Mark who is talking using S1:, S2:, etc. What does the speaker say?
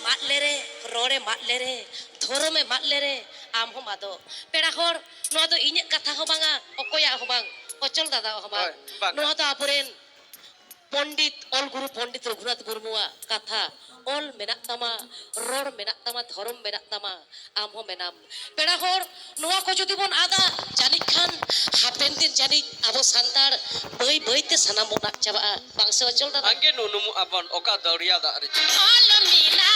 S1: ᱢᱟᱫᱞᱮᱨᱮ ᱨᱚᱲᱮ ᱢᱟᱫᱞᱮᱨᱮ ᱫᱷᱚᱨᱚᱢᱮ ᱢᱟᱫᱞᱮᱨᱮ ᱟᱢ ᱦᱚᱸ ᱢᱟᱫᱚ ᱯᱮᱲᱟ ᱦᱚᱲ ᱱᱚᱣᱟ ᱫᱚ ᱤᱧᱟᱹᱜ ᱠᱟᱛᱷᱟ ᱦᱚᱸ ᱵᱟᱝᱟ ᱚᱠᱚᱭᱟᱜ ᱦᱚᱸ ᱵᱟᱝ ᱚᱪᱚᱞ ᱫᱟᱫᱟ ᱦᱚᱸ ᱵᱟᱝ ᱱᱚᱣᱟ ᱫᱚ ᱟᱵᱚᱨᱮᱱ पंडित ऑल गुरु पंडित रघुनाथ मुर्मुआ कथा ऑल मेना तमा रोड मेना तमा धर्म मेना तमा आम हो मेनाम पेड़ा होर नोआ को जुदी बोन आदा जानिक खान हापेन दिन जानिक आबो सांतार बई बई ते सनाम मोना चाबा बांसे अचल दादा
S2: angge nunumu abon oka dawriya da ari
S1: all Meena